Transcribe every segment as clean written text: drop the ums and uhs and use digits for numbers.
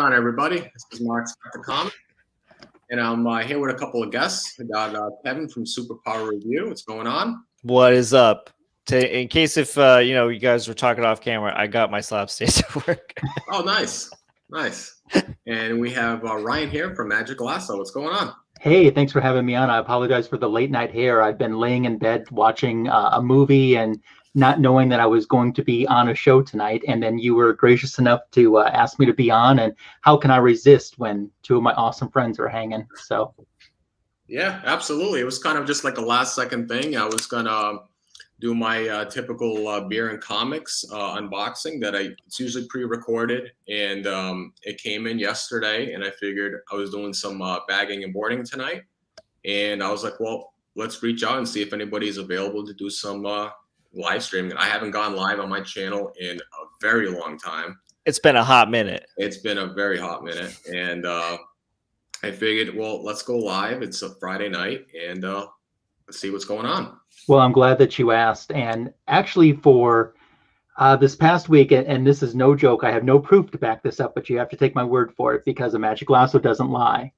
on, everybody? This is Mark at the Comic, and I'm here with a couple of guests. We got Kevin from Superpower Review. What's going on? What is up? In case if you guys were talking off camera, I got my slab stage at work. Oh, nice. And we have Ryan here from Magic Lasso. What's going on? Hey, thanks for having me on. I apologize for the late night hair. I've been laying in bed watching a movie and not knowing that I was going to be on a show tonight. And then you were gracious enough to ask me to be on. And how can I resist when two of my awesome friends are hanging? So, yeah, absolutely. It was kind of just like a last second thing. I was going to do my typical beer and comics unboxing that it's usually pre-recorded. And it came in yesterday. And I figured I was doing some bagging and boarding tonight. And I was like, well, let's reach out and see if anybody's available to do some live streaming. I haven't gone live on my channel in a very long time. It's been a hot minute. It's been a very hot minute. And I figured, well, let's go live. It's a Friday night and let's see what's going on. Well, I'm glad that you asked. And actually for this past week, and this is no joke, I have no proof to back this up, but you have to take my word for it because a Magic Lasso doesn't lie.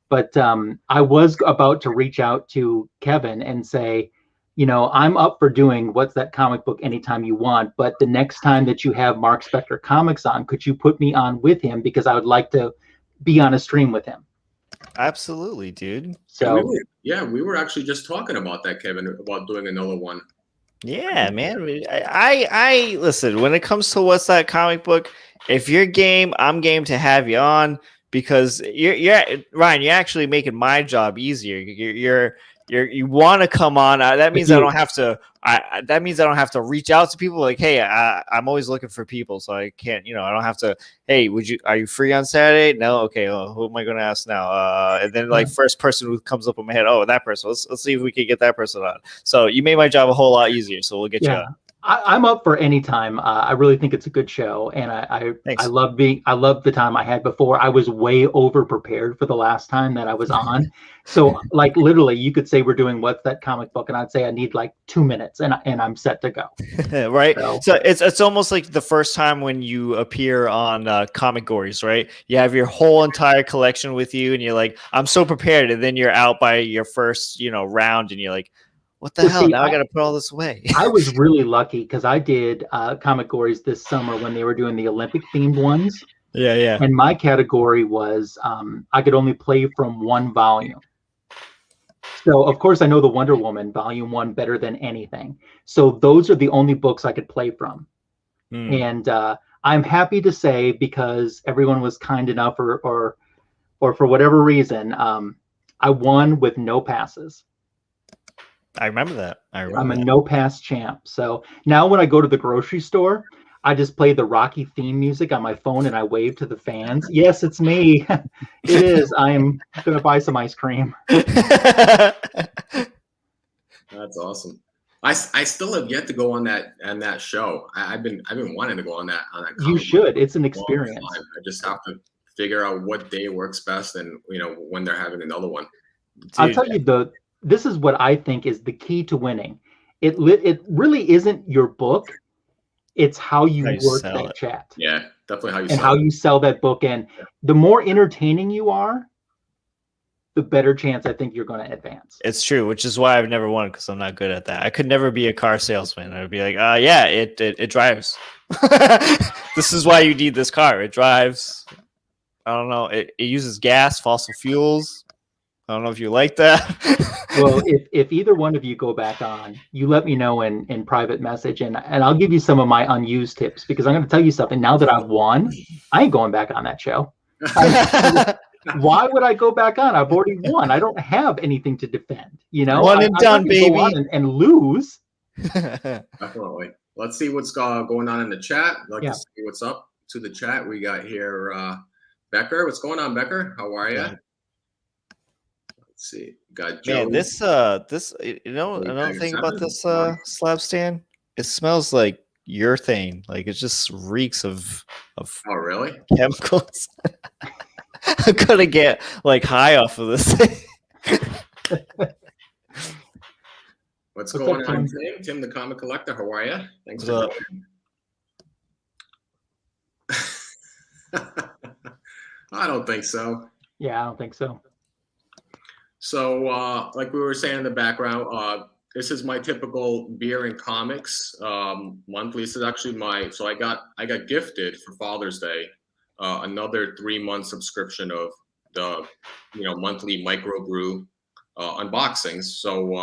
But I was about to reach out to Kevin and say, you know, I'm up for doing What's That Comic Book anytime you want, but the next time that you have Mark Spector Comics on, could you put me on with him? Because I would like to be on a stream with him. Absolutely, dude. So we were actually just talking about that, Kevin, about doing another one. Yeah, man. I listen, when it comes to What's That Comic Book, if you're game, I'm game to have you on because you're Ryan, you're actually making my job easier. You want to come on. That means I don't have to. That means I don't have to reach out to people. Like, hey, I'm always looking for people, so I can't. I don't have to. Hey, are you free on Saturday? No. Okay. Well, who am I going to ask now? And then like first person who comes up in my head. Oh, that person. Let's see if we can get that person on. So you made my job a whole lot easier. So we'll get you on. I'm up for any time. I really think it's a good show, and I love the time I had before. I was way over prepared for the last time that I was on. So like literally, you could say we're doing What's That Comic Book, and I'd say I need like 2 minutes, and I'm set to go. Right. So it's almost like the first time when you appear on Comic Gories, right? You have your whole entire collection with you, and you're like, I'm so prepared, and then you're out by your first round, and you're like, what the hell? Now I got to put all this away. I was really lucky because I did Comic Gories this summer when they were doing the Olympic themed ones. Yeah. And my category was I could only play from one volume. So of course I know the Wonder Woman Volume 1 better than anything. So those are the only books I could play from. And I'm happy to say, because everyone was kind enough or for whatever reason, I won with no passes. I remember that. I'm a no pass champ. So now when I go to the grocery store, I just play the Rocky theme music on my phone and I wave to the fans. Yes, it's me. It is. I'm going to buy some ice cream. That's awesome. I still have yet to go on that show. I've been wanting to go on that. You should. It's an experience. I just have to figure out what day works best and when they're having another one. Dude, I'll tell you this is what I think is the key to winning. It really isn't your book. It's how you work that chat. Yeah, definitely how you sell that book. And the more entertaining you are, the better chance I think you're going to advance. It's true, which is why I've never won, because I'm not good at that. I could never be a car salesman. I'd be like, yeah, it drives. This is why you need this car. It drives. I don't know. It uses gas, fossil fuels. I don't know if you like that. Well, if either one of you go back on, you let me know in private message, and I'll give you some of my unused tips, because I'm going to tell you something. Now that I've won, I ain't going back on that show. Why would I go back on? I've already won. I don't have anything to defend. One and done, baby. Go on and lose. Definitely. Let's see what's going on in the chat. To see what's up to the chat. We got here Becker. What's going on, Becker? How are you? Yeah. Let's see. Got Joe. Man, this another thing about this slab stand, it smells like urethane. Like it just reeks of oh really? Chemicals. I'm gonna get like high off of this thing. What's going on, Tim? Tim the Comic Collector, how are you? Thanks for joining. don't think so. Yeah, I don't think so. So, like we were saying in the background, this is my typical beer and comics monthly. This is actually so I got gifted for Father's Day another 3-month subscription of the monthly microbrew unboxings. So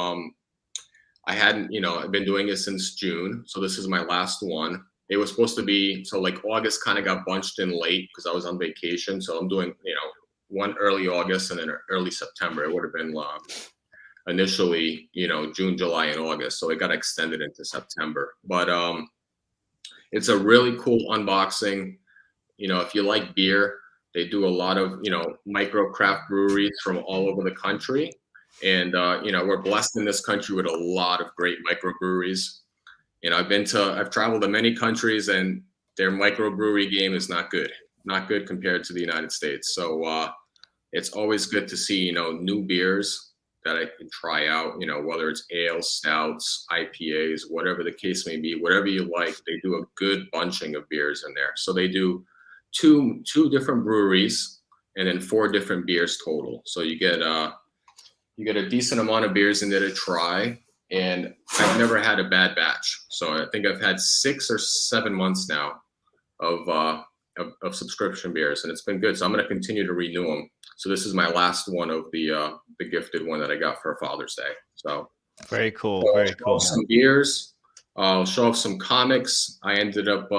I hadn't I've been doing it since June, so this is my last one. It was supposed to be so like August kind of got bunched in late because I was on vacation. So I'm doing one early August and then early September. It would have been initially June, July, and August. So it got extended into September. But it's a really cool unboxing. If you like beer, they do a lot of micro craft breweries from all over the country. And we're blessed in this country with a lot of great microbreweries. I've traveled to many countries, and their microbrewery game is not good compared to the United States. So it's always good to see new beers that I can try out. Whether it's ales, stouts, IPAs, whatever the case may be, whatever you like. They do a good bunching of beers in there. So they do two different breweries and then 4 different beers total. So you get a decent amount of beers in there to try. And I've never had a bad batch. So I think I've had 6 or 7 months now of subscription beers, and it's been good. So I'm going to continue to renew them. So this is my last one of the gifted one that I got for Father's Day. So very cool. So very cool. Some beers. I'll show off some comics. I ended up,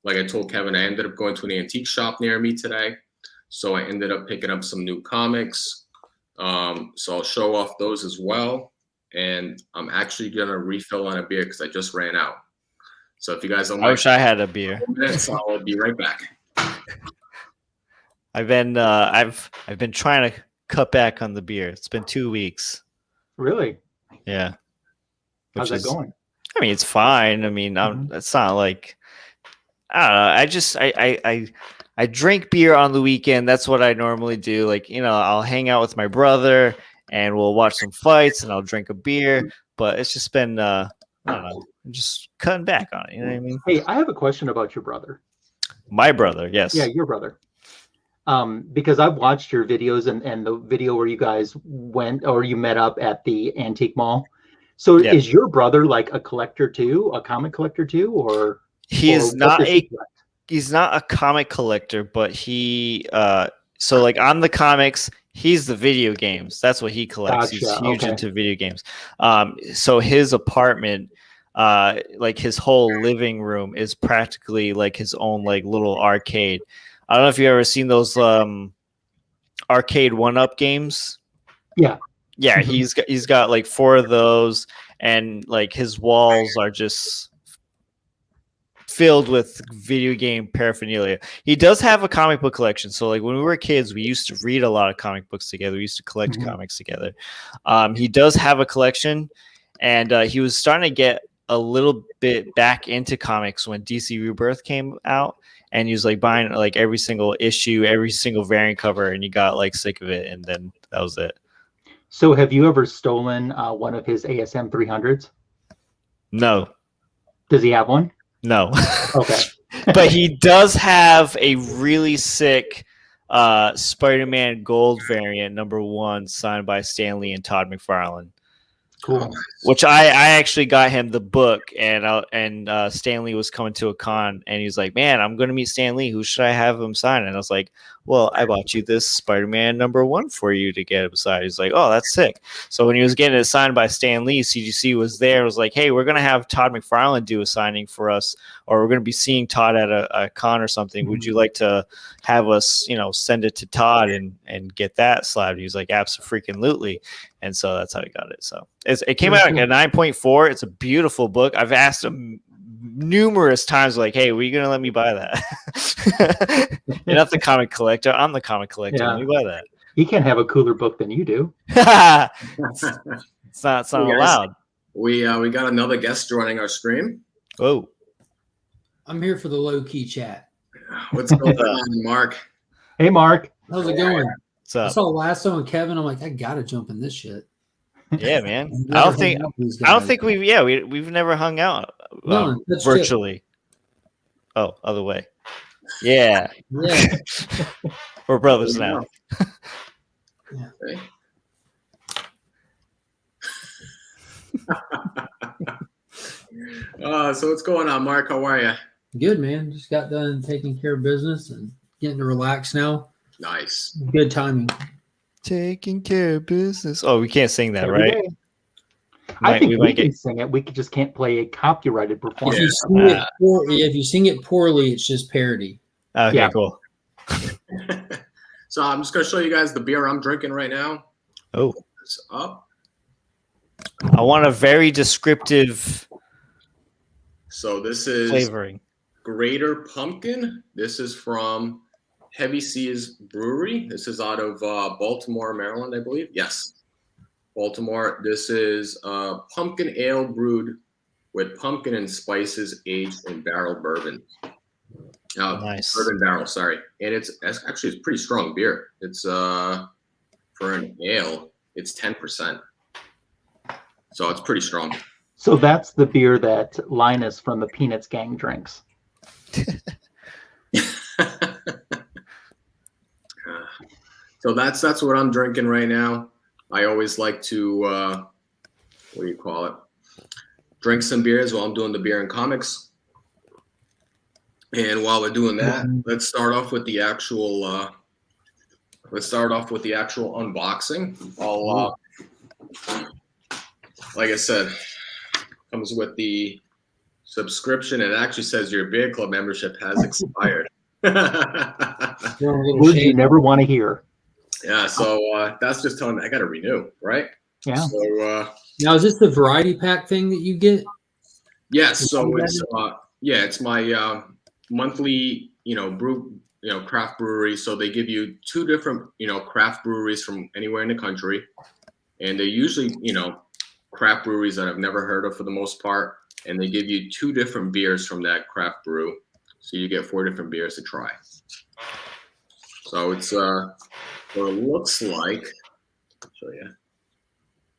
like I told Kevin, I ended up going to an antique shop near me today. So I ended up picking up some new comics. So I'll show off those as well. And I'm actually going to refill on a beer because I just ran out. So if you guys don't I wish I had a beer. I'll be right back. I've been trying to cut back on the beer. It's been 2 weeks. Really? Yeah. How's that going? I mean, it's fine. I mean, it's not like, I don't know. I drink beer on the weekend. That's what I normally do. Like, I'll hang out with my brother and we'll watch some fights and I'll drink a beer. But it's just been, I don't know, I'm just cutting back on it. You know what I mean? Hey, I have a question about your brother. My brother, yes. Yeah, your brother. Because I've watched your videos and the video where you guys went or you met up at the antique mall. So is your brother like a collector too, a comic collector too, or he's not a comic collector, but he so like on the comics, he's the video games. That's what he collects. Gotcha. He's huge into video games. So his apartment, like his whole living room is practically like his own like little arcade. I don't know if you've ever seen those arcade 1-up games. Yeah. Yeah, he's got like 4 of those, and like his walls are just filled with video game paraphernalia. He does have a comic book collection. So like when we were kids, we used to read a lot of comic books together. We used to collect comics together. He does have a collection, and he was starting to get a little bit back into comics when DC Rebirth came out, and he was like buying like every single issue, every single variant cover, and he got like sick of it, and then that was it. So have you ever stolen one of his ASM 300s? No. Does he have one? No. Okay. But he does have a really sick Spider-Man Gold variant #1 signed by Stan Lee and Todd McFarlane. Cool. Which I actually got him the book, and Stan Lee was coming to a con, and he was like, "Man, I'm going to meet Stan Lee. Who should I have him sign?" And I was like, "Well, I bought you this Spider-Man #1 for you to get him signed." He's like, "Oh, that's sick." So when he was getting it signed by Stan Lee, CGC was there. It was like, "Hey, we're going to have Todd McFarlane do a signing for us, or we're going to be seeing Todd at a con or something. Would you like to have us, send it to Todd and get that slabbed?" He was like, "Abso-freaking-lutely." And so that's how he got it. So it came out like a 9.4. It's a beautiful book. I've asked him numerous times, like, "Hey, were you going to let me buy that?" You're not the comic collector. I'm the comic collector. Yeah. Let me buy that. He can't have a cooler book than you do. It's not allowed. We got another guest joining our stream. Oh. I'm here for the low-key chat. What's going on, Mark? Hey, Mark. How's it going? What's up? I saw Lasso and Kevin. I'm like, I gotta jump in this shit. Yeah, man. I don't think we've never hung out virtually. Oh, other way. Yeah. Yeah. We're brothers now. Okay. So what's going on, Mark? How are you? Good, man. Just got done taking care of business and getting to relax now. Nice. Good timing. Taking care of business. Oh, we can't sing that, Every right? day. I think we might can get. sing it. We just can't play a copyrighted If performance. you sing it if you sing it poorly, it's just parody. Okay, Yeah. cool. So I'm just gonna show you guys the beer I'm drinking right now. Oh, It's up. I want a very descriptive So this is flavoring. Greater Pumpkin. This is from Heavy Seas Brewery. This is out of Baltimore, Maryland, I believe. Yes, Baltimore. This is pumpkin ale brewed with pumpkin and spices aged in barrel bourbon. Nice. Bourbon barrel, sorry. And it's pretty strong beer. It's for an ale, it's 10%. So it's pretty strong. So that's the beer that Linus from the Peanuts gang drinks. So that's what I'm drinking right now. I always like to what do you call it? Drink some beers while I'm doing the beer and comics. And while we're doing that, let's start off with the actual unboxing. I'll like I said, comes with the subscription. It actually says your beer club membership has expired. Words you never want to hear. Yeah, so that's just telling me I got to renew, right? Yeah. So Now, is this the variety pack thing that you get? yes, so it's my monthly, craft brewery. So they give you 2 different, craft breweries from anywhere in the country, and they usually, craft breweries that I've never heard of for the most part, and they give you 2 different beers from that craft brew, so you get 4 different beers to try. So it's what it looks like. I'll show you.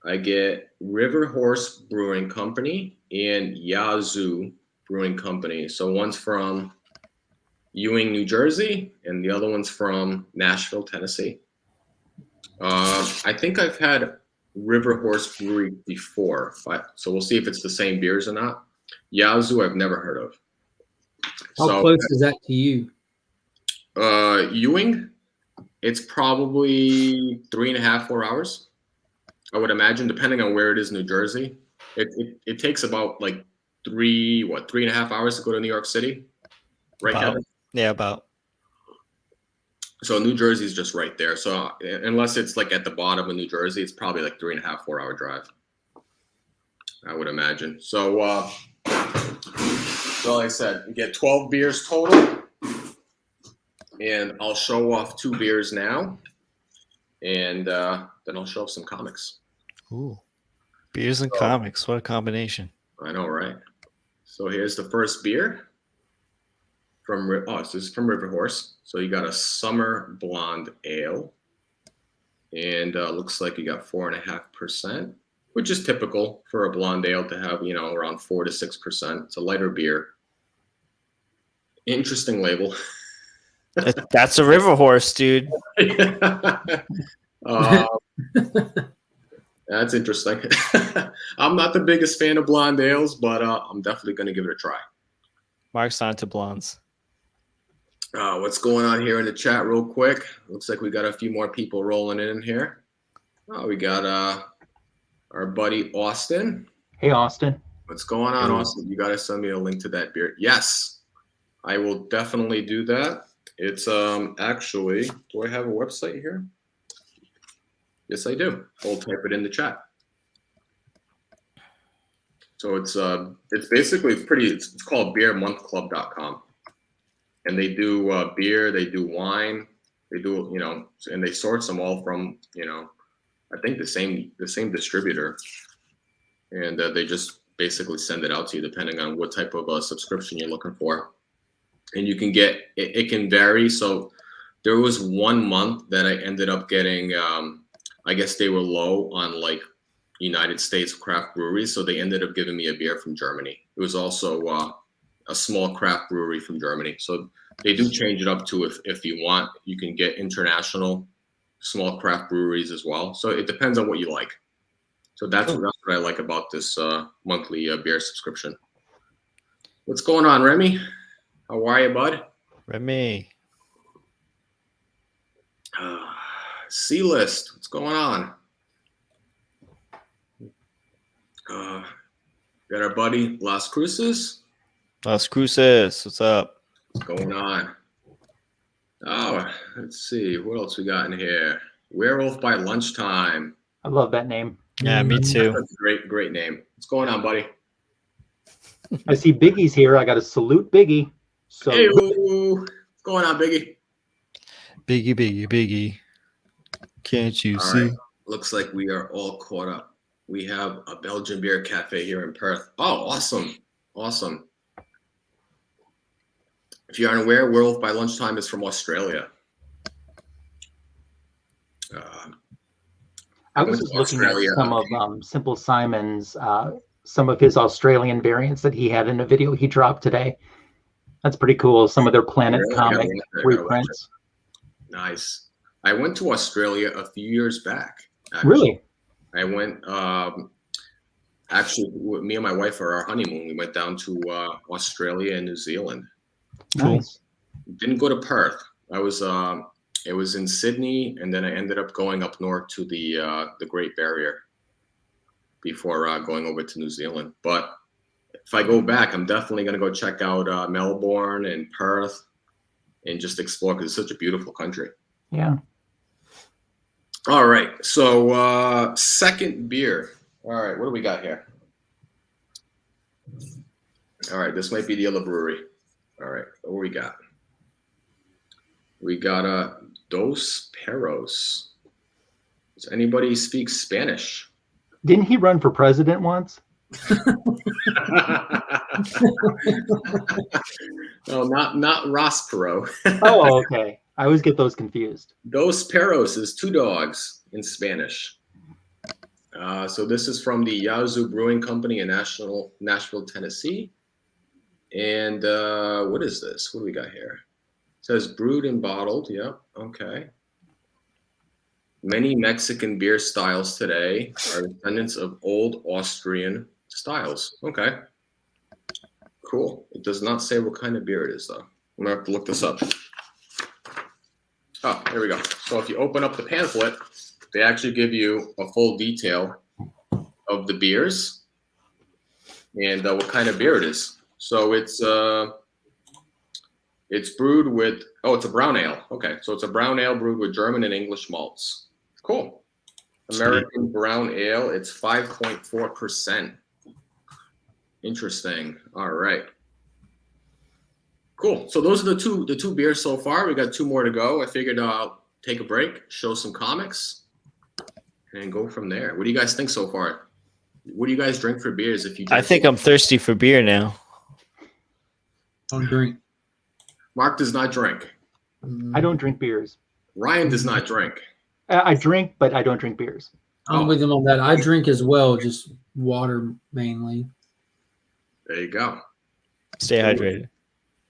I get River Horse Brewing Company and Yazoo Brewing Company. So one's from Ewing, New Jersey, and the other one's from Nashville, Tennessee. I think I've had River Horse Brewery before, so we'll see if it's the same beers or not. Yazoo, I've never heard of. How close is that to you? Ewing, it's probably 3.5, 4 hours. I would imagine, depending on where it is in New Jersey. It takes about like 3.5 hours to go to New York City, right, Kevin? Yeah, about. So New Jersey is just right there. So unless it's like at the bottom of New Jersey, it's probably like 3.5, 4 hour drive, I would imagine. So, so like I said, you get 12 beers total, and I'll show off 2 beers now, and then I'll show off some comics. Ooh, beers and comics. What a combination. I know, right? So here's the first beer this is from River Horse. So you got a Summer Blonde Ale, and looks like you got 4.5%, which is typical for a blonde ale to have, around 4 to 6%. It's a lighter beer. Interesting label. That's a River Horse, dude. That's interesting. I'm not the biggest fan of blonde ales, but I'm definitely going to give it a try. Mark's on to blondes. What's going on here in the chat real quick? Looks like we got a few more people rolling in here. We got our buddy Austin. Hey, Austin. What's going on, Austin? You got to send me a link to that beer. Yes, I will definitely do that. It's actually, do I have a website here? Yes, I do. I'll type it in the chat. So it's basically it's called beermonthclub.com. And they do beer, they do wine, they do, and they source them all from, I think the same distributor. And they just basically send it out to you depending on what type of subscription you're looking for. And you can get, it can vary. So there was 1 month that I ended up getting, I guess they were low on like United States craft breweries. So they ended up giving me a beer from Germany. It was also a small craft brewery from Germany. So They do change it up too if you want. You can get international small craft breweries as well. So it depends on what you like. So that's what I like about this monthly beer subscription. What's going on, Remy? How are you, bud? Remy. C-List, what's going on? Got our buddy Las Cruces. Las Cruces, what's up? What's going on? Oh, let's see. What else we got in here? Werewolf by Lunchtime. I love that name. Yeah, me too. That's a great name. What's going on, buddy? I see Biggie's here. I got to salute Biggie. So Hey, what's going on, Biggie? Biggie. Can't you All see? right. Looks like we are all caught up. We have a Belgian beer cafe here in Perth. Oh, awesome. If you aren't aware, Werewolf by Lunchtime is from Australia. I was just looking at some of Simple Simon's, some of his Australian variants that he had in a video he dropped today. That's pretty cool. Some of their Planet comic reprints. Nice. I went to Australia a few years back. Actually. Really? I went, actually, me and my wife for our honeymoon, we went down to Australia and New Zealand. Nice. Didn't go to Perth. It was in Sydney, and then I ended up going up north to the Great Barrier before going over to New Zealand. But if I go back, I'm definitely going to go check out Melbourne and Perth and just explore because it's such a beautiful country. Yeah. All right. So second beer. All right. What do we got here? All right. This might be the other brewery. All right. What we got? We got Dos Perros. Does anybody speak Spanish? Didn't he run for president once? No, not Ross Perot. Oh, okay. I always get those confused. Dos Perros is two dogs in Spanish. So this is from the Yazoo Brewing Company in Nashville, Tennessee. And what is this? What do we got here? It says brewed and bottled. Yeah, okay. Many Mexican beer styles today are descendants of old Austrian styles. Okay. Cool. It does not say what kind of beer it is, though. I'm going to have to look this up. Oh, there we go. So if you open up the pamphlet, they actually give you a full detail of the beers and what kind of beer it is. So it's brewed with, it's a brown ale. Okay, so it's a brown ale brewed with German and English malts. Cool. American brown ale, it's 5.4%. Interesting. All right. Cool. So those are the two beers so far. We got two more to go. I figured I'll take a break, show some comics, and go from there. What do you guys think so far? What do you guys drink for beers if you drink? I think I'm thirsty for beer now. Don't drink. Mark does not drink. I don't drink beers. Ryan does not drink. I drink, but I don't drink beers. I'm with him on that. I drink as well, just water mainly. There you go. Stay hydrated.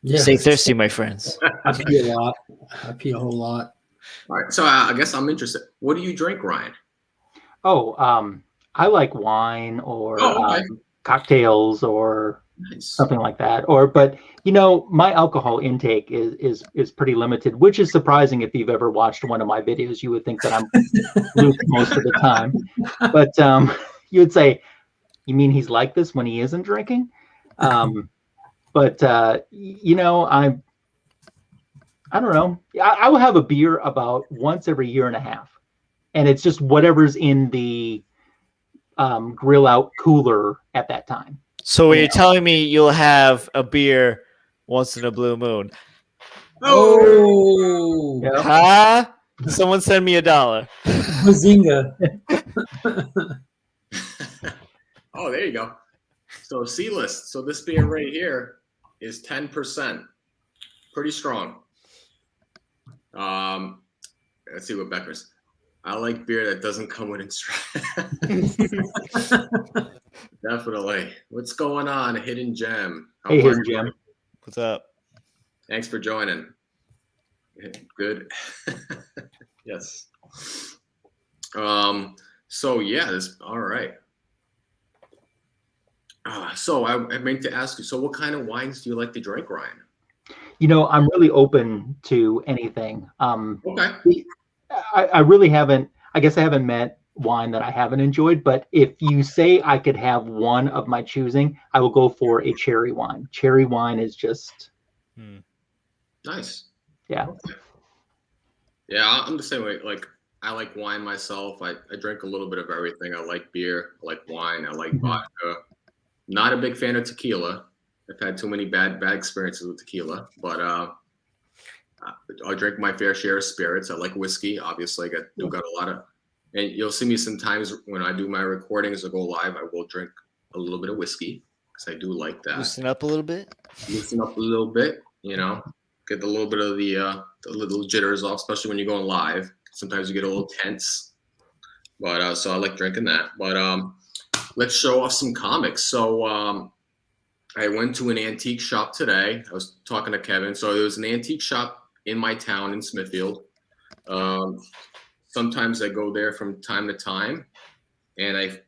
Yeah. Stay thirsty, my friends. I pee a lot. I pee a whole lot. All right. So I guess I'm interested. What do you drink, Ryan? Oh, I like wine or okay. cocktails or Nice. something like that. But my alcohol intake is pretty limited, which is surprising. If you've ever watched one of my videos, you would think that I'm loose most of the time. But you would say, you mean he's like this when he isn't drinking? But I don't know. I will have a beer about once every year and a half, and it's just whatever's in the grill out cooler at that time. So you're telling me you'll have a beer once in a blue moon? Oh, Yeah. Huh? Someone send me $1. Bazinga. Oh, there you go. So C-List. So this beer right here is 10%. Pretty strong. Let's see what Becker's. I like beer that doesn't come with instructions. Definitely. What's going on, Hidden Gem? Hey, Hidden Gem. What's up? Thanks for joining. Good. Yes. So yeah, all right. So I meant to ask you. So what kind of wines do you like to drink, Ryan? I'm really open to anything. Okay. I really haven't. I guess I haven't met wine that I haven't enjoyed. But if you say I could have one of my choosing, I will go for a cherry wine. Cherry wine is just Nice. Yeah. Okay. Yeah, I'm the same way. Like, I like wine myself. I drink a little bit of everything. I like beer. I like wine. I like vodka. Not a big fan of tequila. I've had too many bad experiences with tequila. But I'll drink my fair share of spirits. I like whiskey. Obviously, I got a lot of. And you'll see me sometimes when I do my recordings or go live. I will drink a little bit of whiskey because I do like that. Loosen up a little bit. Loosen up a little bit. Get a little bit of the little jitters off, especially when you're going live. Sometimes you get a little tense, but so I like drinking that. But let's show off some comics. So I went to an antique shop today. I was talking to Kevin. So there was an antique shop in my town in Smithfield. Sometimes I go there from time to time, and I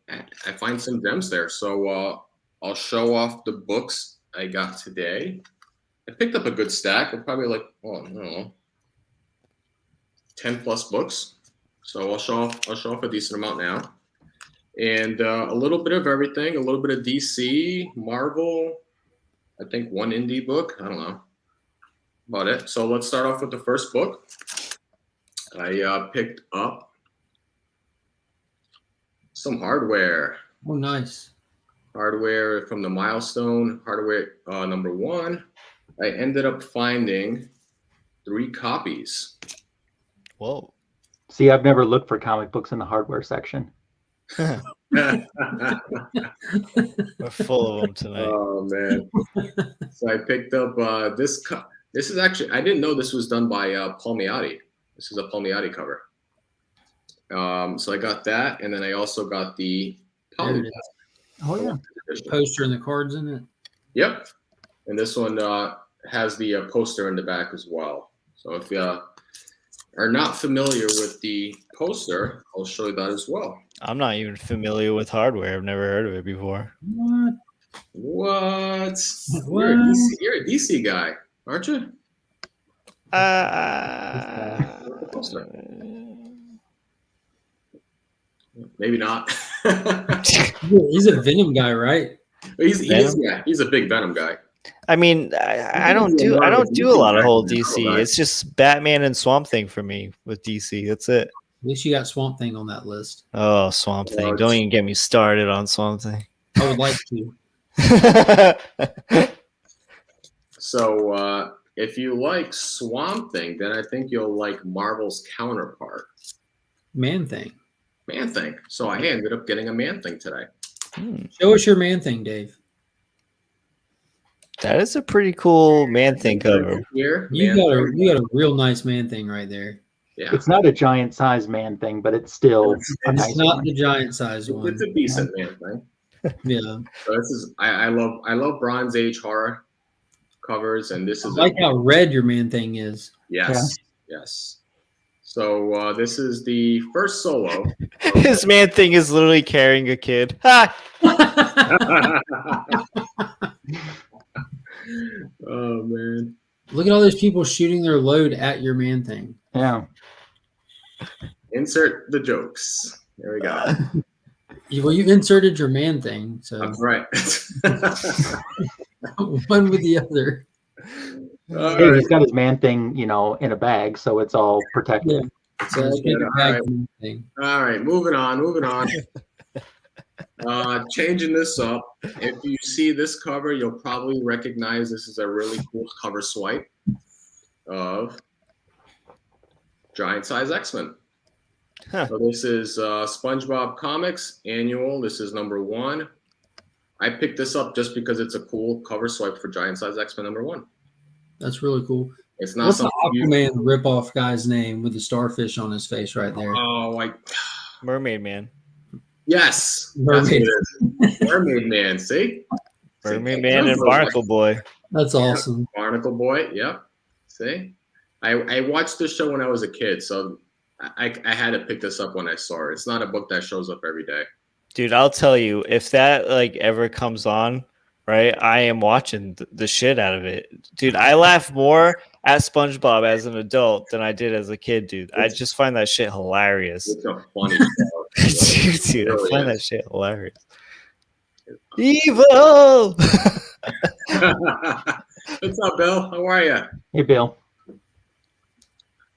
find some gems there. So I'll show off the books I got today. I picked up a good stack of probably like, I don't know, 10 plus books. So I'll show off a decent amount now. And a little bit of everything, a little bit of DC, Marvel, I think one indie book. I don't know about it. So let's start off with the first book. I picked up some hardware. Oh, nice. Hardware from the Milestone, hardware #1. I ended up finding 3 copies. Whoa. See, I've never looked for comic books in the hardware section. We're full of them tonight. Oh man! So I picked up this. This is actually, I didn't know this was done by Palmiotti. This is a Palmiotti cover. So I got that, and then I also got the There it Oh yeah. poster and the cards in it. Yep. And this one has the poster in the back as well. So if you are not familiar with the poster, I'll show you that as well. I'm not even familiar with hardware. I've never heard of it before. What? What? You're a DC guy, aren't you? Maybe not. He's a Venom guy, right? He's a big Venom guy. I mean, I don't do a lot of whole DC. It's just Batman and Swamp Thing for me with DC. That's it. At least you got Swamp Thing on that list. Oh, Swamp Thing! Don't even get me started on Swamp Thing. I would like to. So if you like Swamp Thing, then I think you'll like Marvel's counterpart, Man Thing. Man Thing. So I ended up getting a Man Thing today. Show us your Man Thing, Dave. That is a pretty cool Man Thing cover. Here, You got a real nice Man Thing right there. Yeah. It's not a giant size Man Thing, but it's still It's not the giant size one. It's a decent Man Thing. Yeah. So this is I love Bronze Age horror covers, and this is I like how red your Man Thing is. yes. So this is the first solo. His Man Thing is literally carrying a kid. Ha! Oh man! Look at all those people shooting their load at your Man Thing. Yeah. Insert the jokes. There we go. Well, you've inserted your Man Thing, so That's right. one with the other. Hey, he's got his Man Thing, in a bag, so it's all protected. Yeah. So let's make it back to Man Thing. All right, moving on. Changing this up. If you see this cover, you'll probably recognize this is a really cool cover swipe of Giant Size X-Men. Huh. So this is Spongebob Comics Annual. This is #1. I picked this up just because it's a cool cover swipe for Giant Size X-Men #1. That's really cool. It's not What's the something Aquaman ripoff guy's name with the starfish on his face right there? Mermaid Man. Yes. Mermaid. Mermaid Man. See? Mermaid Man and Barnacle Boy. That's awesome. Barnacle Boy. Yep. See, I watched this show when I was a kid, so I had to pick this up when I saw it. It's not a book that shows up every day. Dude, I'll tell you, if that like ever comes on, right, I am watching the shit out of it. Dude, I laugh more at SpongeBob as an adult than I did as a kid, dude. I just find that shit hilarious. It's a funny show. Dude, I really find is. that shit hilarious. Evil! What's up, Bill? How are you? Hey, Bill.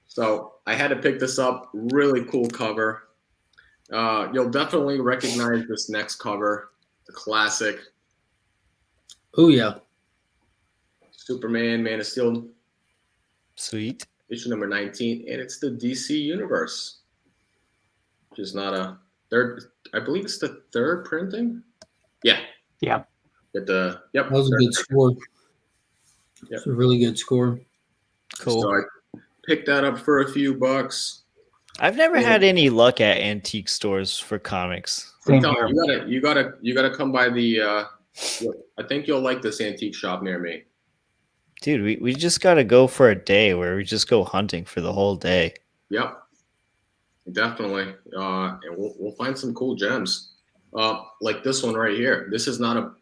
So I had to pick this up. Really cool cover. You'll definitely recognize this next cover, the classic Oh yeah. Superman, Man of Steel, Sweet. issue number 19, and it's the DC Universe, which is not a third. I believe it's the third printing. Yeah. Yeah. Yep. That was a third good score. Yep. It's a really good score. Cool. So I picked that up for a few bucks. I've never had any luck at antique stores for comics. Same Tell here. me, you gotta come by the. I think you'll like this antique shop near me. Dude, we just got to go for a day where we just go hunting for the whole day. Yep, definitely. And we'll find some cool gems. Like this one right here. This is not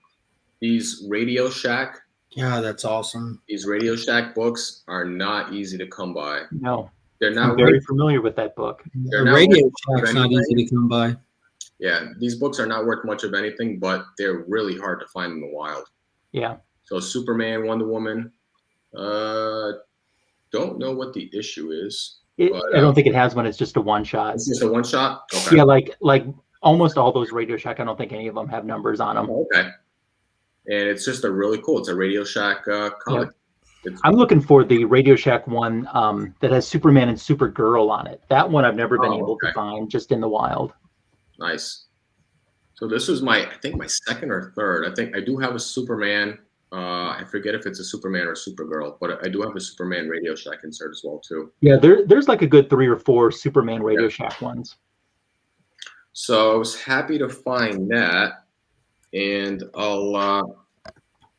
these Radio Shack. Yeah, that's awesome. These Radio Shack books are not easy to come by. No, They're I'm not very familiar with that book. They're The not Radio worth Shack's not anything. easy to come by. Yeah, these books are not worth much of anything, but they're really hard to find in the wild. Yeah. So Superman, Wonder Woman. Don't know what the issue is. But, I don't think it has one. It's just a one shot. It's just a one shot. Okay. Yeah, like almost all those Radio Shack. I don't think any of them have numbers on them. Okay. And it's just a really cool. It's a Radio Shack comic. It's, I'm looking for the Radio Shack one that has Superman and Supergirl on it. That one I've never been able to find just in the wild. nice. So this was I think my second or third. I think I do have a Superman. I forget if it's a Superman or a Supergirl, but I do have a Superman Radio Shack insert as well too. Yeah, there's like a good 3 or 4 Superman Radio Shack ones. So I was happy to find that, and I'll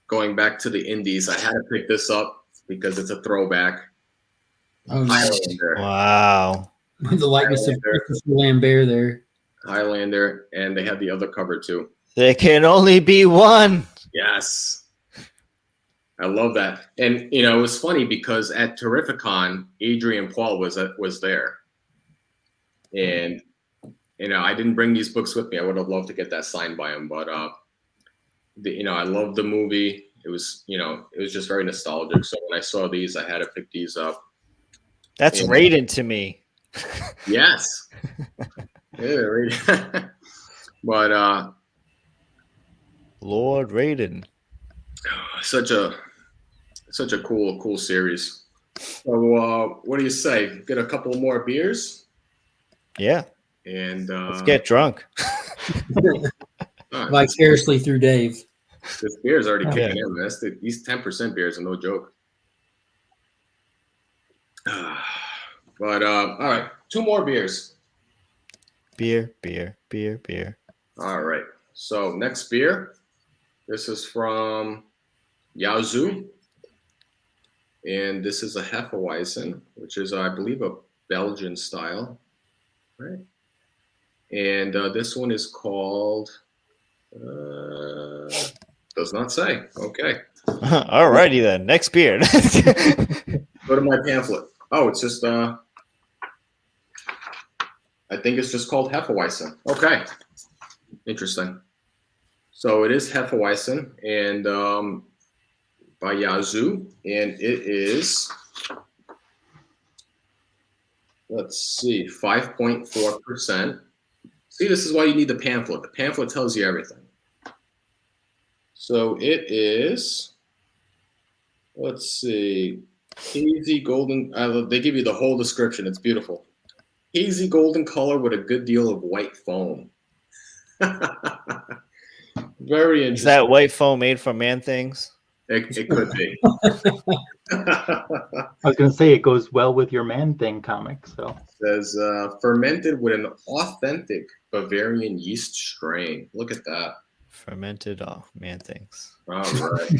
going back to the indies. I had to pick this up because it's a throwback. Oh, nice. Highlander, With the likeness of Highlander. Christopher Lambert there. Highlander, and they had the other cover too. There can only be one. Yes. I love that. And it was funny because at Terrificon, Adrian Paul was there. And I didn't bring these books with me. I would have loved to get that signed by him, but I love the movie. It was just very nostalgic. So when I saw these, I had to pick these up. That's And- Raiden to me. Yes. Yeah, right. But Lord Raiden. such a cool series. So what do you say? Get a couple more beers Yeah, and let's get drunk. all right, Vicariously through Dave. this beer is already Yeah. kicking in. These 10% beers are no joke. But all right, 2 more beers. Beer. All right. So next beer, this is from Yazoo, and this is a Hefeweizen, which is I believe a Belgian style, right? And this one is called does not say. Okay. Alrighty then. Next beer. Go to my pamphlet. Oh, it's just I think it's just called Hefeweizen. Okay. Interesting. So it is Hefeweizen and by Yazoo, and it is, let's see, 5.4%. See, this is why you need the pamphlet. The pamphlet tells you everything. So it is, let's see, hazy golden. They give you the whole description. It's beautiful. Hazy golden color with a good deal of white foam. Very interesting. Is that white foam made from man things? It could be. I was going to say it goes well with your Man Thing comic. So Says fermented with an authentic Bavarian yeast strain. Look at that. Fermented man things. All right.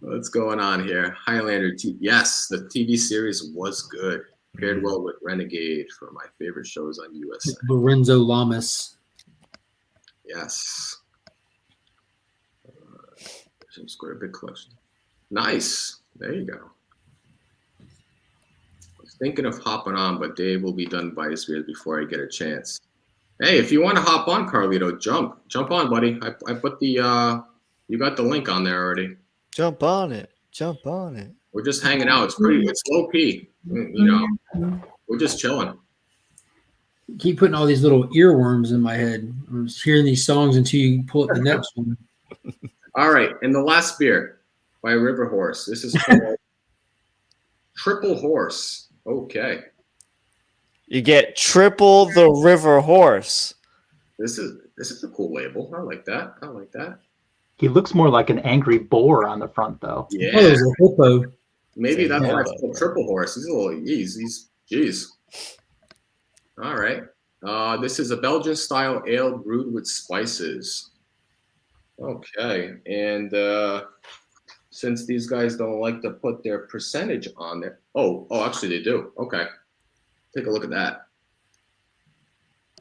What's going on here? Highlander. Yes, the TV series was good. Paired well with Renegade for my favorite shows on USA. Lorenzo Lamas. Yes. Some Square big collection. Nice. There you go. I was thinking of hopping on, but Dave will be done by his beers before I get a chance. Hey, if you want to hop on, Carlito, jump on, buddy. I put the you got the link on there already. Jump on it. Jump on it. We're just hanging out. It's low key. You know, we're just chilling. Keep putting all these little earworms in my head. I'm just hearing these songs until you pull up the next one. All right, and the last beer by River Horse. This is called Triple Horse. Okay. You get triple the River Horse. This is a cool label. I like that. I like that. He looks more like an angry boar on the front, though. Yeah. Oh, there's a hippo. Maybe that's why Yeah. it's called Triple Horse. He's a little geez. All right. This is a Belgian style ale brewed with spices. Okay. And since these guys don't like to put their percentage on there. Oh, actually they do. Okay. Take a look at that.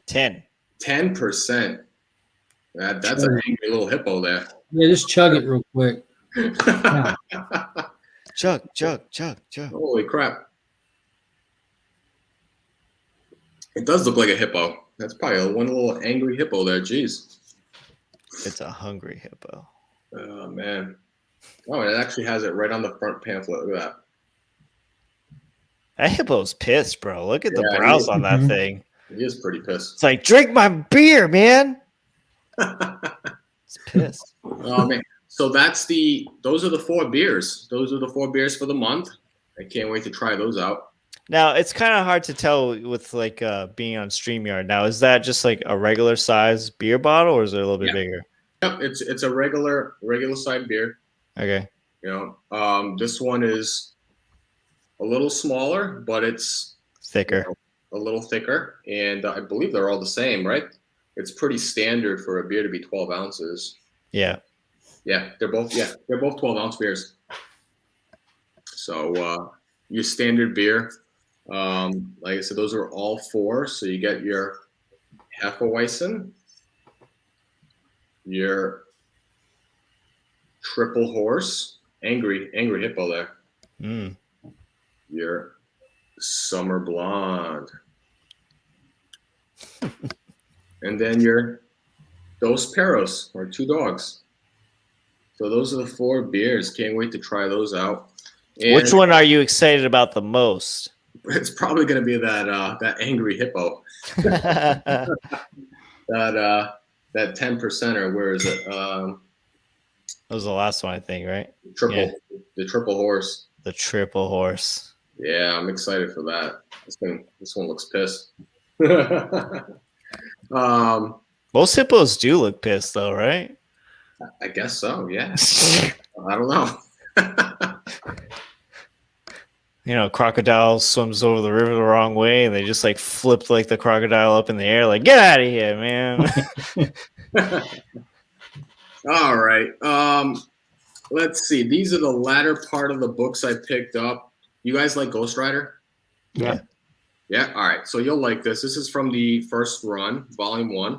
10%. That's an angry little hippo there. Yeah, just chug it real quick. Chug. Holy crap. It does look like a hippo. That's probably one little angry hippo there. Jeez. It's a hungry hippo. Oh, man. Oh, and it actually has it right on the front pamphlet. Look at That hippo's pissed, bro. Look at the Yeah, brows on that thing. that. He is pretty pissed. It's like, drink my beer, man. It's pissed. Oh, man. So those are the 4 beers. Those are the 4 beers for the month. I can't wait to try those out. Now, it's kind of hard to tell with like being on StreamYard. Now, is that just like a regular size beer bottle or is it a little bit bigger? Yep, it's a regular side beer. Okay. You know, this one is a little smaller, but it's Thicker. a little thicker, and I believe they're all the same, right? It's pretty standard for a beer to be 12 ounces. Yeah. Yeah, they're both 12-ounce beers. So your standard beer, like I said, those are all 4. So you get your Hefeweizen, your Triple Horse, angry hippo there. Mm. Your Summer Blonde. And then your Dos Perros, or 2 dogs. So those are the 4 beers. Can't wait to try those out. And Which one are you excited about the most? It's probably going to be that angry hippo. That 10%, or where is it? That was the last one, I think, right? The Triple Horse. The Triple Horse. Yeah, I'm excited for that. This one looks pissed. Most hippos do look pissed, though, right? I guess so. Yeah. I don't know. You know, crocodile swims over the river the wrong way, and they just like flipped like the crocodile up in the air, like, get out of here, man. All right. Let's see. These are the latter part of the books I picked up. You guys like Ghost Rider? Yeah. Yeah. All right. So you'll like this. This is from the first run, volume 1.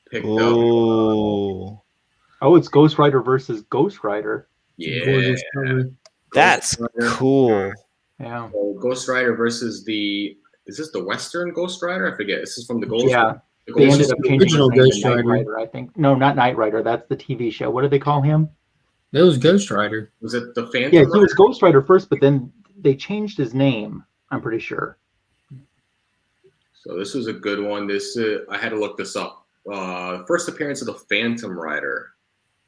Picked up. Ooh. Oh, it's Ghost Rider versus Ghost Rider. Yeah. Gorgeous cover. That's Ghost Rider. cool. Yeah. So Ghost Rider versus is this the Western Ghost Rider? I forget. This is from the Ghost Rider. The They Ghost ended up Rider. changing original his name Ghost to Knight Rider. Rider, I think. No, not Knight Rider. That's the TV show. What do they call him? That was Ghost Rider. Was it the Phantom? Yeah, he was Rider? Ghost Rider first, but then they changed his name, I'm pretty sure. So this was a good one. This I had to look this up. First appearance of the Phantom Rider.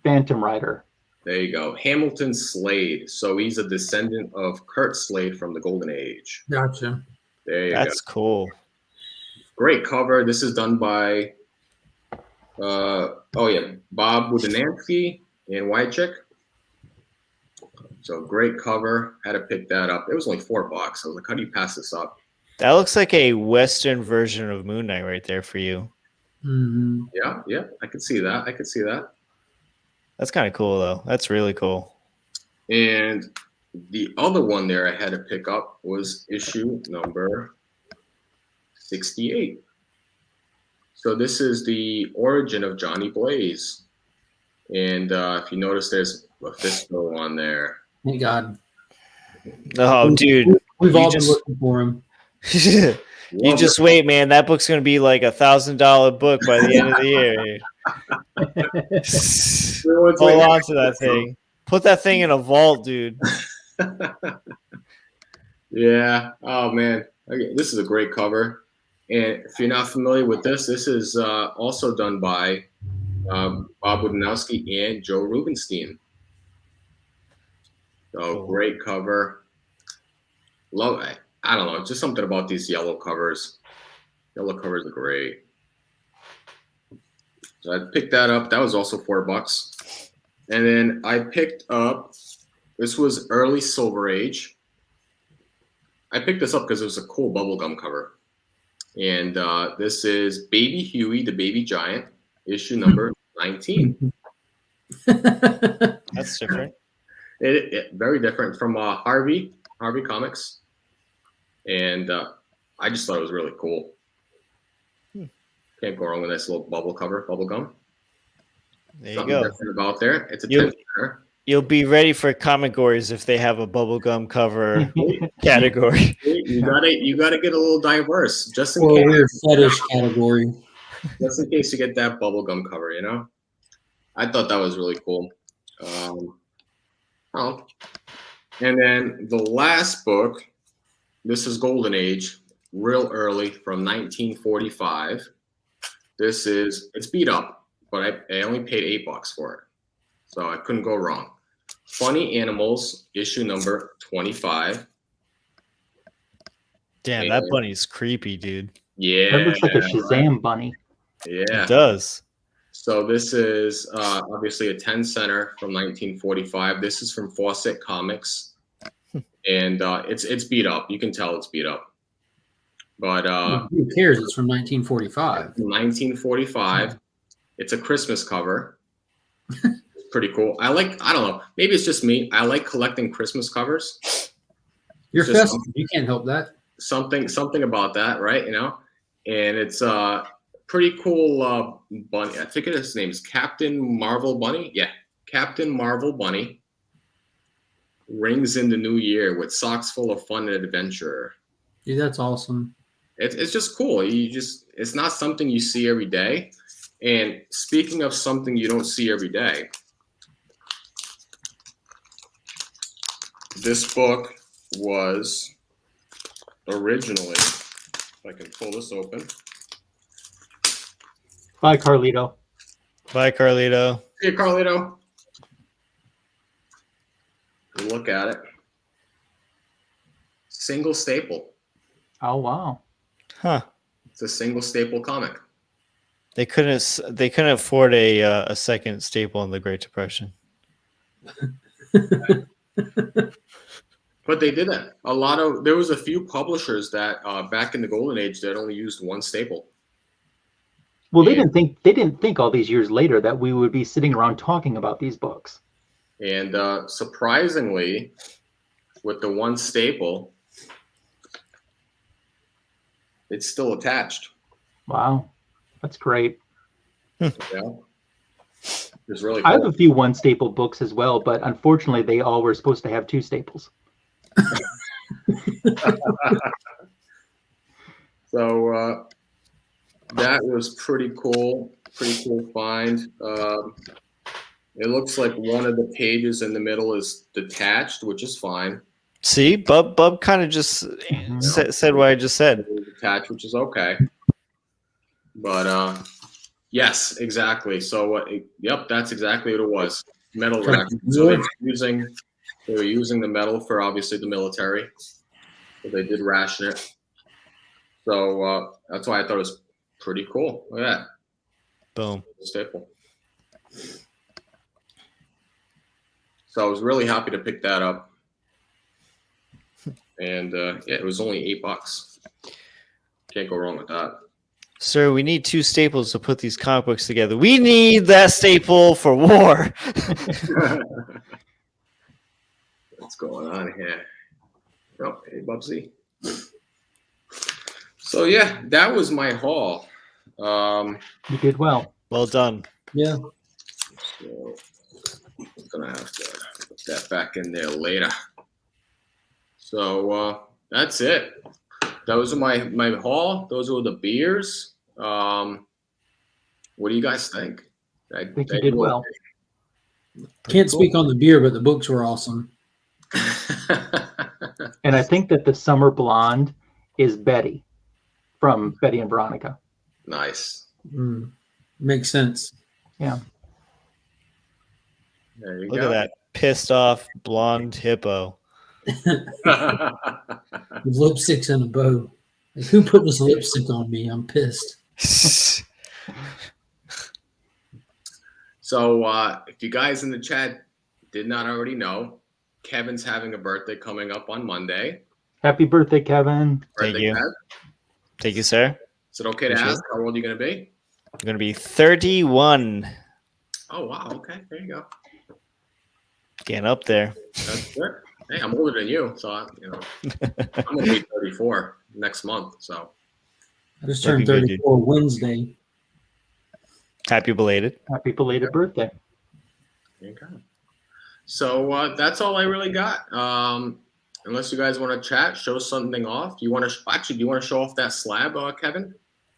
Phantom Rider. There you go. Hamilton Slade. So he's a descendant of Kurt Slade from the Golden Age. Gotcha. There you That's cool. go. Great cover. This is done by Bob Budenanski and Wycheck. So great cover. Had to pick that up. It was only $4. I was like, how do you pass this up? That looks like a Western version of Moon Knight right there for you. Mm-hmm. Yeah, I could see that. That's kind of cool, though. That's really cool. And the other one there I had to pick up was issue number 68. So this is the origin of Johnny Blaze. And if you notice, there's Mephisto on there. Thank God. Oh, dude. We've You all just- been looking for him. You just wait, man. That book's going to be like $1,000 book by the end of the year. Hold on to that thing. Put that thing in a vault, dude. Yeah. Oh, man. Okay. This is a great cover. And if you're not familiar with this, this is also done by Bob Budanowski and Joe Rubenstein. So Cool. great cover. Love it. I don't know, just something about these yellow covers. Yellow covers are great. So I picked that up. That was also $4. And then I picked up, this was early Silver Age. I picked this up because it was a cool bubblegum cover. And this is Baby Huey, the Baby Giant, issue number 19. That's different. It very different from Harvey Comics. And I just thought it was really cool. Can't go wrong with this little bubble gum. There you Something go. different about there. It's a You- 10. You'll be ready for comic gories if they have a bubblegum cover category. You gotta get a little diverse, just in Or a case. weird fetish category. Just in case you get that bubblegum cover, you know. I thought that was really cool. And then the last book, this is Golden Age, real early from 1945. It's beat up, but I only paid $8 for it, so I couldn't go wrong. Funny Animals, issue number 25. Damn, that bunny's creepy, dude. Yeah, That looks like a Shazam bunny. yeah. It does. So this is obviously a 10 center from 1945. This is from Fawcett Comics, and it's beat up. You can tell it's beat up. But Who cares? It's from 1945. 1945. It's a Christmas cover. It's pretty cool. I don't know. Maybe it's just me. I like collecting Christmas covers. You're Just- festive. You can't help that. Something about that, right? You know, and it's pretty cool bunny. I think his name is Captain Marvel Bunny. Yeah, Captain Marvel Bunny rings in the new year with socks full of fun and adventure. Dude, that's awesome. It's just cool. It's not something you see every day. And speaking of something you don't see every day, this book was originally, if I can pull this open. Bye, Carlito. Bye, Carlito. Hey, Carlito. Look at it. Single staple. Oh, wow. Huh. It's a single staple comic. They couldn't afford a second staple in the Great Depression. But they did that. There was a few publishers that back in the golden age that only used one staple. Well, they Yeah. didn't think all these years later that we would be sitting around talking about these books. And surprisingly, with the one staple, it's still attached. Wow. That's great. You know? It's really I have cool. a few one staple books as well, but unfortunately they all were supposed to have two staples. So that was pretty cool. Pretty cool find. It looks like one of the pages in the middle is detached, which is fine. See, Bub kind of just said what I just said. Detached, which is okay. But yes, exactly. So yep, that's exactly what it was. Metal rack. So they were using the metal for obviously the military. So they did ration it. So that's why I thought it was pretty cool. Look at that. Boom. Staple. So I was really happy to pick that up. And yeah, it was only $8. Can't go wrong with that. Sir, we need 2 staples to put these comic books together. We need that staple for war. What's going on here? Oh, hey, Bubsy. So yeah, that was my haul. You did well. Well done. Yeah. So I'm gonna have to put that back in there later. So that's it. Those are my haul. Those are the beers. What do you guys think? I think you did well. Can't speak on the beer, but the books were awesome. And I think that the summer blonde is Betty from Betty and Veronica. Nice. Makes sense. Yeah. There you Look go. at that pissed off blonde hippo. With lipsticks and a bow. Like, who put this lipstick on me? I'm pissed. So if you guys in the chat did not already know, Kevin's having a birthday coming up on Monday. Happy birthday, Kevin. Thank Birthday, you. Kev. Thank you, sir. Is it okay to Appreciate ask how old you're going to be? I'm going to be 31. Oh, wow. Okay. There you go. Getting up there. That's good. Hey, I'm older than you. So, I'm going to be 34 next month. So, I just That'd turned be good, 34 Wednesday. Happy belated. Happy belated birthday. there you go. So, that's all I really got. Unless you guys want to chat, show something off. Do you want to show off that slab, Kevin?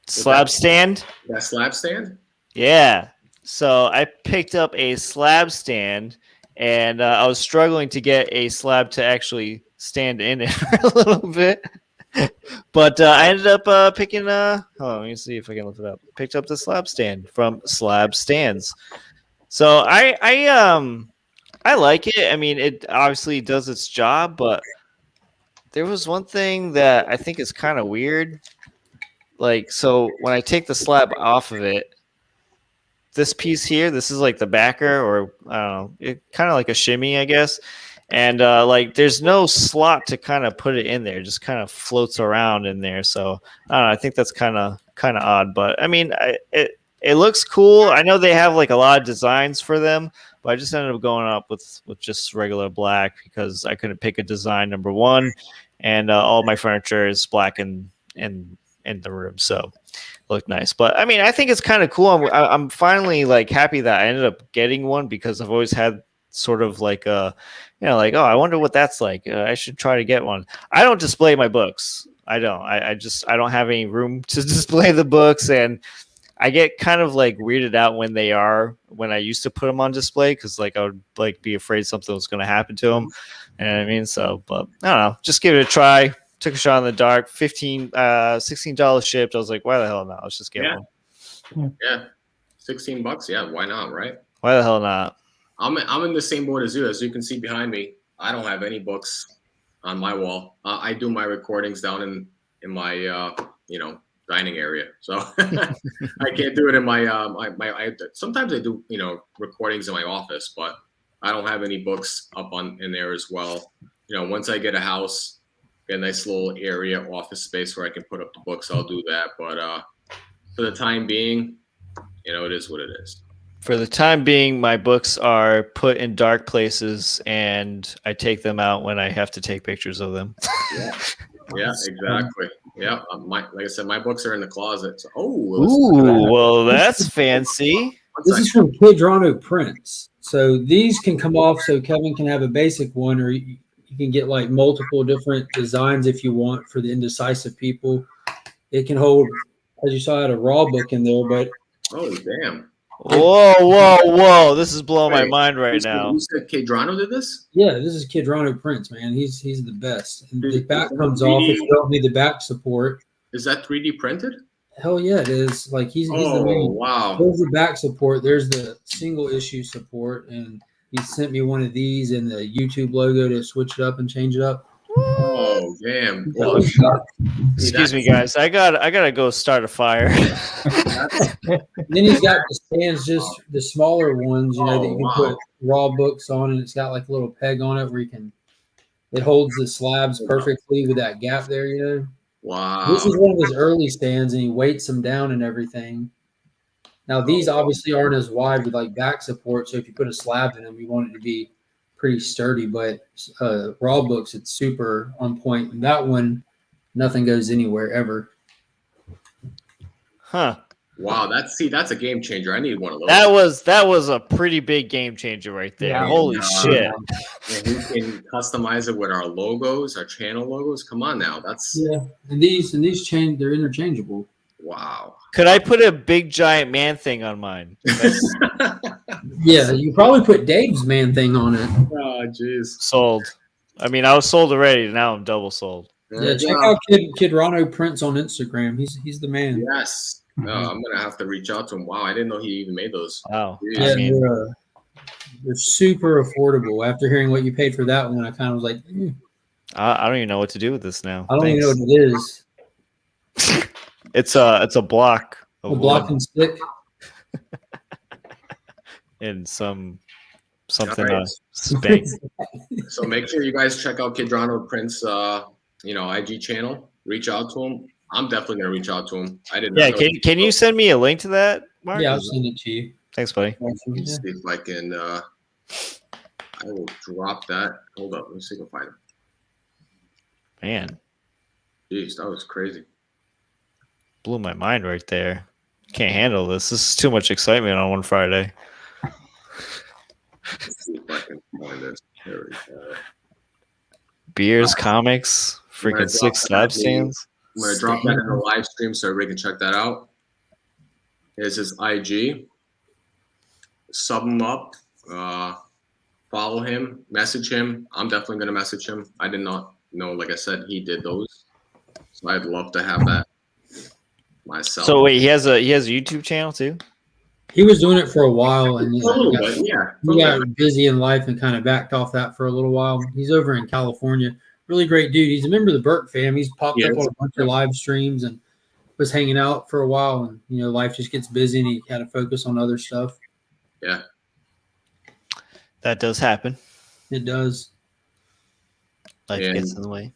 Slab stand? That slab stand? Yeah. So I picked up a slab stand, and I was struggling to get a slab to actually stand in it for a little bit. But I ended up picking hold on, let me see if I can lift it up. Picked up the slab stand from Slab Stands. So I like it. I mean, it obviously does its job, but there was one thing that I think is kind of weird. Like, so when I take the slab off of it, this piece here, this is like the backer, or I don't know, it kind of like a shimmy, I guess. And like, there's no slot to kind of put it in there; it just kind of floats around in there. So I don't know. I think that's kind of odd, but I mean, it looks cool. I know they have like a lot of designs for them, but I just ended up going up with just regular black because I couldn't pick a design, number one, and all my furniture is black in the room, so it looked nice. But I mean, I think it's kind of cool. I'm finally like happy that I ended up getting one, because I've always had sort of like like, oh, I wonder what that's like. I should try to get one. I don't display my books. I don't. I don't have any room to display the books, and I get kind of like weirded out when I used to put them on display, because like I would like be afraid something was going to happen to them. You know what I mean? So, but I don't know. Just give it a try. Took a shot in the dark. $16 shipped. I was like, why the hell not? Let's just get one. Yeah. $16. Yeah. Why not? Right. Why the hell not? I'm in the same boat as you. As you can see behind me, I don't have any books on my wall. I do my recordings down in my dining area, so I can't do it in my sometimes I do recordings in my office, but I don't have any books up in there as well. Once I get a house, get a nice little area, office space where I can put up the books, I'll do that. But for the time being, it is what it is. For the time being, my books are put in dark places, and I take them out when I have to take pictures of them. Yeah, exactly. Yeah, like I said, my books are in the closet. So, well, that's fancy. This is from Kidrano Prints. So these can come off so Kevin can have a basic one, or you can get like multiple different designs if you want for the indecisive people. It can hold, as you saw, I had a raw book in there, but oh damn. Whoa. This is blowing my mind right now. You said Kidrano did this? yeah, this is Kidrano Prints, man. He's the best. And the back comes off if you don't need the back support. Is that 3D printed? Hell yeah, it is. Like he's the man. Wow. There's the back support. There's the single issue support, and he sent me one of these and the YouTube logo to switch it up and change it up. Oh damn! Well, Excuse me, guys. I gotta go start a fire. Then he's got the stands, just the smaller ones, that you can put raw books on, and it's got like a little peg on it where it holds the slabs perfectly with that gap there, Wow. This is one of his early stands, and he weights them down and everything. Now these obviously aren't as wide with like back support, so if you put a slab in them, you want it to be pretty sturdy. But raw books, it's super on point. And that one, nothing goes anywhere ever. Huh. Wow, that's a game changer. I need one of those. That was a pretty big game changer right there. Yeah. Holy shit. And we can customize it with our logos, our channel logos. Come on now. That's And these change, they're interchangeable. wow. Could I put a big giant man thing on mine? Yeah, you probably put Dave's man thing on it. Oh jeez. Sold. I mean, I was sold already. Now I'm double sold. Yeah, check out Kid Rano Prince on Instagram. He's the man. Yes. I'm gonna have to reach out to him. Wow, I didn't know he even made those. Wow. Jeez. Yeah, I mean- they're super affordable. After hearing what you paid for that one, I kind of was like, I don't even know what to do with this now. I don't even know Thanks. what it is. It's a block of A block wood and stick. and something Alright. spank. So make sure you guys check out Kidrano Prince IG channel. Reach out to him. I'm definitely gonna reach out to him. I didn't Yeah, know. can you send me a link to that, Mark? Yeah, I'll send it to you. Thanks, buddy. Let's see if I can I will drop that. Hold up, let me see if I can find him. Man, Jeez, that was crazy. blew my mind right there. Can't handle this. This is too much excitement on one Friday. Let's see if I can find this. There we go. Beers, comics, freaking Right, 6 drop slab that, stands. I'm gonna drop that in the live stream so everybody can check that out. Here's his IG. Sub him up. Follow him. Message him. I'm definitely gonna message him. I did not know, like I said, he did those. So I'd love to have that myself. So wait, he has a YouTube channel too? He was doing it for a while, and a little bit, yeah. he got busy in life and kind of backed off that for a little while. He's over in California. Really great dude. He's a member of the Burke fam. He's popped up on a bunch of live streams and was hanging out for a while. And life just gets busy, and he had to focus on other stuff. Yeah. That does happen. It does. Life And- gets in the way.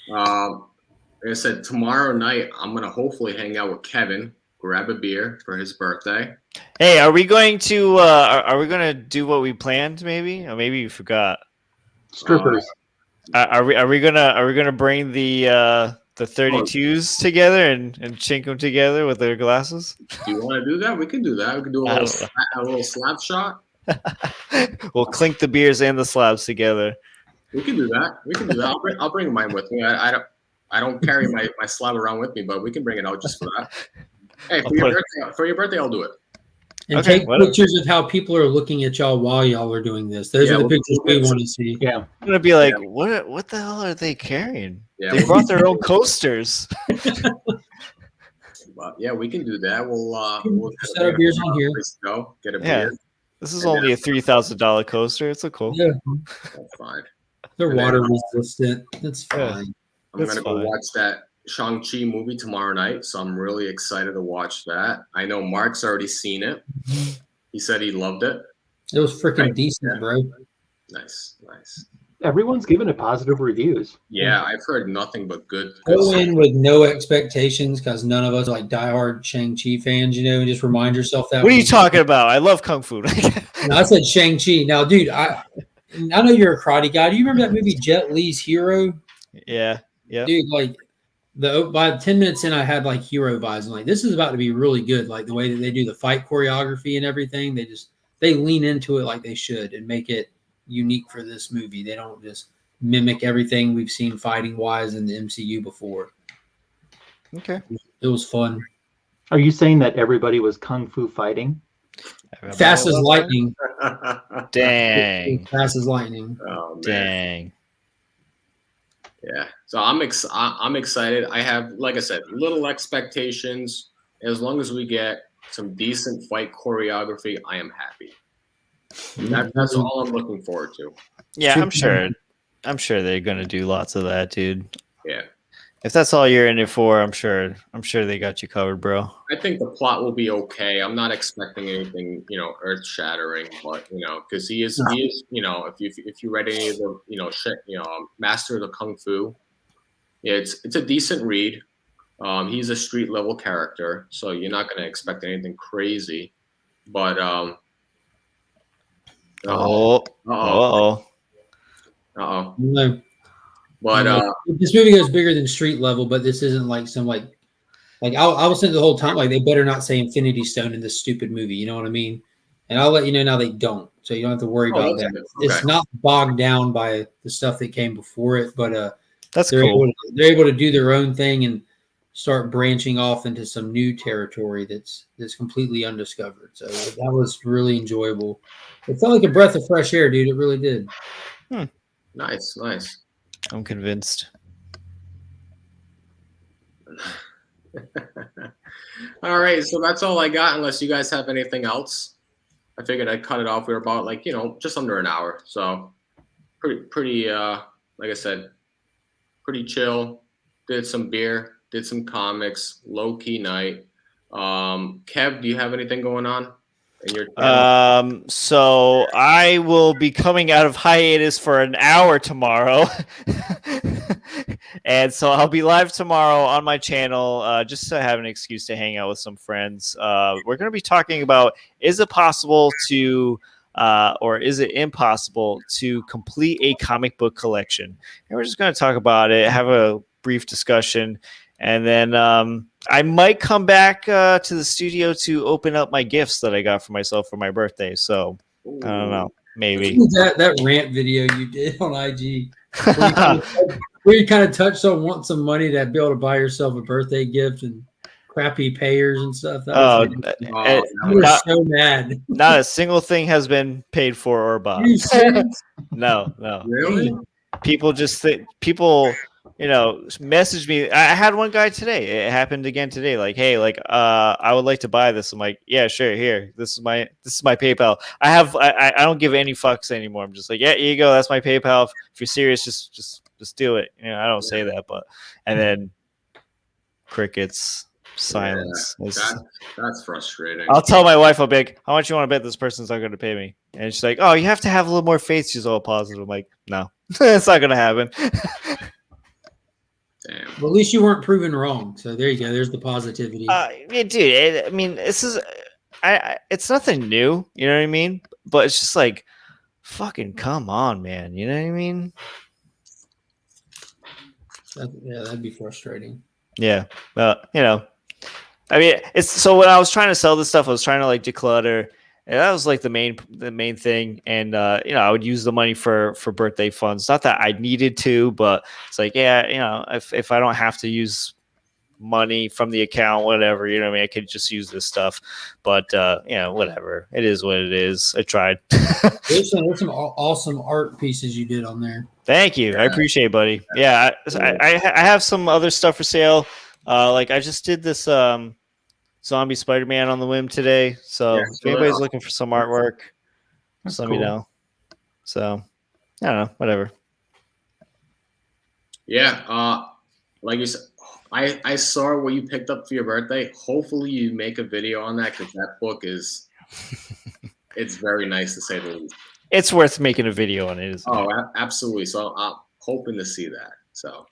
Like I said, tomorrow night I'm gonna hopefully hang out with Kevin, grab a beer for his birthday. Hey, are we going to are we going to do what we planned? Maybe, or maybe you forgot. Strippers. Are we gonna bring the 32s together and chink them together with their glasses? Do you want to do that? We can do that. We can do I a don't little slap shot. We'll clink the beers and the slabs together. We can do that. We can do that. I'll bring mine with me. I don't carry my slab around with me, but we can bring it out just for that. Hey, for your birthday, I'll do it. And Okay, take whatever. pictures of how people are looking at y'all while y'all are doing this. Those Yeah, are the we'll pictures do we this. want to see. Yeah. I'm gonna be like, what the hell are they carrying? Yeah, They brought their own coasters. but yeah, we can do that. We'll Set our beers on here. Let's go get a Yeah. beer. This is only a $3,000 coaster. It's a cool. Yeah, That's fine. they're And then, water resistant. That's Yeah. fine. I'm That's gonna go fine. watch that Shang-Chi movie tomorrow night, so I'm really excited to watch that. I know Mark's already seen it. He said he loved it. It was freaking Right. decent, bro. Nice, nice. Everyone's given it positive reviews. Yeah, I've heard nothing but good. Go in with no expectations because none of us are like diehard Shang-Chi fans, and just remind yourself that. What are you talking about? I love kung fu. No, I said Shang-Chi. Now, dude, I know you're a karate guy. Do you remember that movie Jet Li's Hero? Yeah. Yeah. Dude, like by 10 minutes in, I had like hero vibes. I'm like, this is about to be really good. Like the way that they do the fight choreography and everything, they lean into it like they should and make it unique for this movie. They don't just mimic everything we've seen fighting wise in the MCU before. Okay. It was fun. Are you saying that everybody was kung fu fighting? Fast as lightning. Dang. Fast as lightning. Oh, man. Dang. Yeah. So I'm excited. I have, like I said, little expectations. As long as we get some decent fight choreography, I am happy. That's all I'm looking forward to. Yeah, I'm sure. I'm sure they're gonna do lots of that, dude. Yeah. If that's all you're in it for, I'm sure they got you covered, bro. I think the plot will be okay. I'm not expecting anything, earth shattering, but because he is, if you read any of the, Master of the Kung Fu, Yeah, it's a decent read. He's a street level character, so you're not going to expect anything crazy. But Oh, uh-oh. No. But This movie goes bigger than street level, but this isn't like some like I was saying the whole time, like they better not say Infinity Stone in this stupid movie. You know what I mean? And I'll let you know now they don't, so you don't have to worry about that. Okay. It's not bogged down by the stuff that came before it, but that's they're cool. they're able to do their own thing and start branching off into some new territory that's completely undiscovered. So that was really enjoyable. It felt like a breath of fresh air, dude. It really did. Nice. I'm convinced. All right, so that's all I got. Unless you guys have anything else, I figured I'd cut it off. We were about like just under an hour, so pretty. Like I said, pretty chill. Did some beer, did some comics, low key night. Kev, do you have anything going on in your channel? So I will be coming out of hiatus for an hour tomorrow. And so I'll be live tomorrow on my channel, just to have an excuse to hang out with some friends. We're going to be talking about, is it possible to, or is it impossible to complete a comic book collection? And we're just going to talk about it, have a brief discussion, and then I might come back to the studio to open up my gifts that I got for myself for my birthday. So I don't know, maybe. That rant video you did on IG. Where you kind of touched on wanting some money to be able to buy yourself a birthday gift and crappy payers and stuff. You were so mad. Not a single thing has been paid for or bought. No. Really? People message me. I had one guy today. It happened again today. Like, hey, I would like to buy this. I'm like, yeah, sure. Here, this is my PayPal. I don't give any fucks anymore. I'm just like, yeah, here you go. That's my PayPal. If you're serious, just do it. I don't say that, and then crickets, silence. Yeah, that's frustrating. I'll tell my wife, I'll be like, how much you want to bet this person's not going to pay me? And she's like, oh, you have to have a little more faith. She's all positive. I'm like, no, it's not going to happen. Damn. Well, at least you weren't proven wrong. So there you go. There's the positivity. Yeah, dude. I mean, this is, it's nothing new. You know what I mean? But it's just like, fucking come on, man. You know what I mean? That'd be frustrating. Yeah. I mean, it's so when I was trying to sell this stuff, I was trying to like declutter. And that was like the main thing. And, I would use the money for birthday funds. Not that I needed to, but it's like, yeah, if I don't have to use money from the account, whatever, you know what I mean? I could just use this stuff. But, whatever. It is what it is. I tried. There's some awesome art pieces you did on there. Thank you. I appreciate it, buddy. Yeah, I have some other stuff for sale. Like I just did this zombie Spider-Man on the whim today. So if anybody's looking for some artwork, just let me know. So I don't know, whatever. Yeah, like you said, I saw what you picked up for your birthday. Hopefully you make a video on that, because that book is it's very nice to say the least. It's worth making a video on it. Absolutely. So I'm hoping to see that. So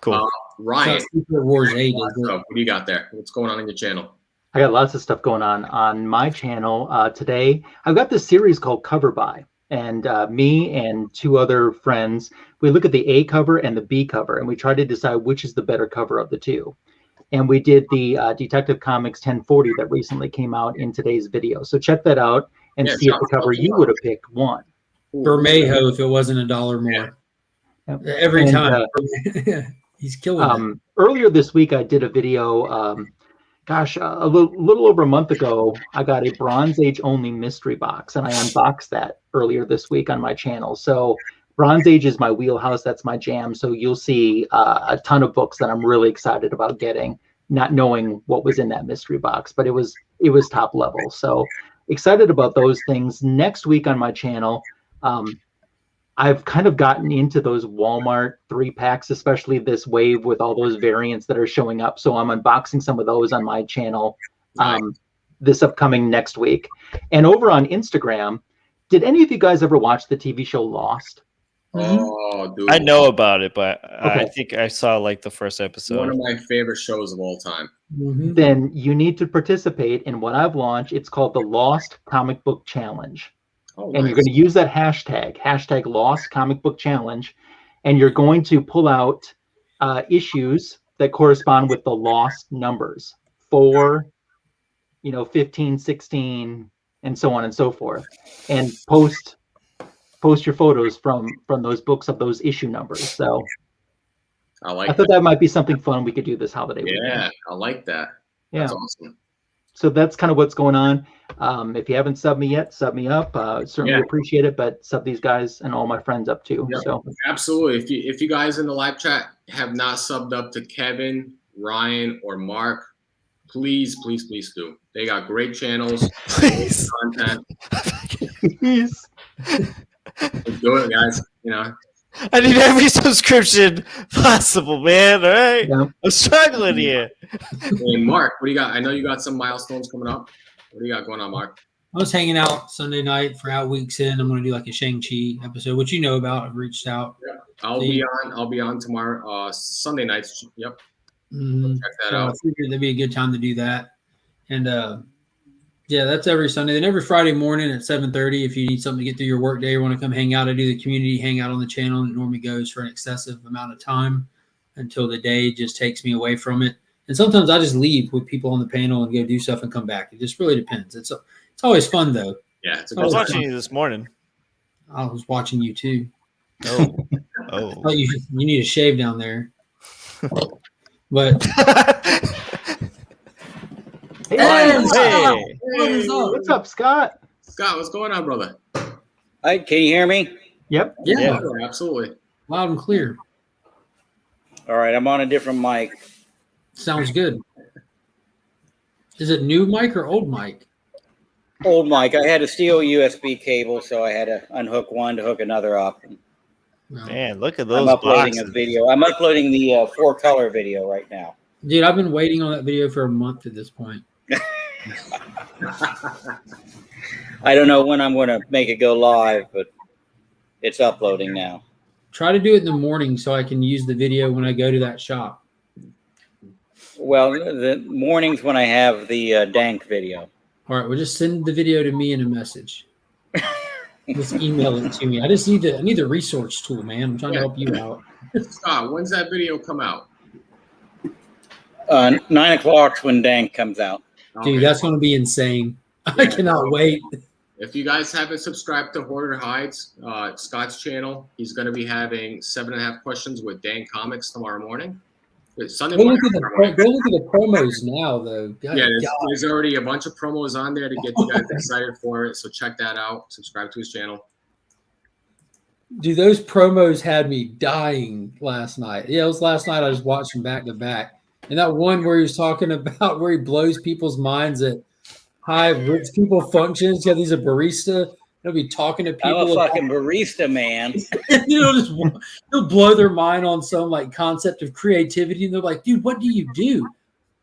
cool. Ryan, Secret Wars 8. what do you got there? What's going on in your channel? I got lots of stuff going on my channel today. I've got this series called Cover By, and me and two other friends, we look at the A cover and the B cover, and we try to decide which is the better cover of the two. And we did the Detective Comics 1040 that recently came out in today's video. So check that out and see if the cover you would have picked won. Bermejo, if it wasn't $1 more. Yeah. Every time. He's killing it. Earlier this week, I did a video. A little over a month ago, I got a Bronze Age only mystery box, and I unboxed that earlier this week on my channel. So Bronze Age is my wheelhouse. That's my jam. So you'll see a ton of books that I'm really excited about getting, not knowing what was in that mystery box, but it was top level. So excited about those things. Next week on my channel, I've kind of gotten into those Walmart 3-packs, especially this wave with all those variants that are showing up. So I'm unboxing some of those on my channel this upcoming next week. And over on Instagram, did any of you guys ever watch the TV show Lost? Oh, dude. I know about it, but I Okay. think I saw like the first One episode. of my favorite shows of all time. Mhm. Then you need to participate in what I've launched. It's called the Lost Comic Book Challenge. Oh, And you're nice. going to use that hashtag Lost Comic Book Challenge, and you're going to pull out issues that correspond with the lost numbers 4, 15, 16, and so on and so forth, and post your photos from those books of those issue numbers. So I like I thought that. that might be something fun we could do this holiday weekend. Yeah, I like that. Yeah. That's awesome. So that's kind of what's going on. If you haven't subbed me yet, sub me up. Certainly Yeah. appreciate it, but sub these guys and all my friends up too. Yeah. So Absolutely. If you guys in the live chat have not subbed up to Kevin, Ryan, or Mark, please do. They got great channels, great Please. content. Please. Do it, guys. I need every subscription possible, man. All right. Yeah. I'm struggling here. And Mark, what do you got? I know you got some milestones coming up. What do you got going on, Mark? I was hanging out Sunday night for Out Weeks In. I'm going to do like a Shang-Chi episode, which you know about. I've reached out. I'll be on tomorrow, Sunday nights. Yep. Mhm. Check that So I out. figured that'd be a good time to do that. And yeah, that's every Sunday. Then every Friday morning at 7:30, if you need something to get through your work day or want to come hang out, I do the community hangout on the channel. And it normally goes for an excessive amount of time until the day just takes me away from it. And sometimes I just leave with people on the panel and go do stuff and come back. It just really depends. It's always fun though. Yeah, it's a I was good watching time. you this morning. I was watching you too. Oh. Oh, you need a shave down there. But Hey, Hey, Scott. Hey. what is up? What's up, Scott? Scott, what's going on, brother? Hi, can you hear me? Yep. Yeah, Yeah. Absolutely. loud and clear. All right, I'm on a different mic. Sounds good. Is it new mic or old mic? Old mic. I had to steal a USB cable, so I had to unhook one to hook another up. Well, Man, look at I'm those uploading boxes. a video. I'm uploading the 4-color video right now. dude, I've been waiting on that video for a month at this point. I don't know when I'm going to make it go live, but it's uploading now. Try to do it in the morning so I can use the video when I go to that shop. Well, the mornings when I have the dank video. All right, well, just send the video to me in a message. Just email it to me. I just need the resource tool, man. I'm trying to help you out. Scott, when's that video come out? 9 o'clock's when dank comes out. Okay. Dude, that's going to be insane. I cannot wait. If you guys haven't subscribed to Hoarder Hides, Scott's channel, he's going to be having 7.5 questions with Dan Comics tomorrow morning. It's Sunday Go morning. look at the promos now, though. God, Yeah, God. there's already a bunch of promos on there to get you guys excited for it. So check that out. Subscribe to his channel. Dude, those promos had me dying last night. Yeah, it was last night. I was watching back to back. And that one where he was talking about where he blows people's minds at high rich people functions. Yeah, he's a barista. He'll be talking to people. I'm a fucking barista, man. He'll blow their mind on some like concept of creativity. And they're like, dude, what do you do?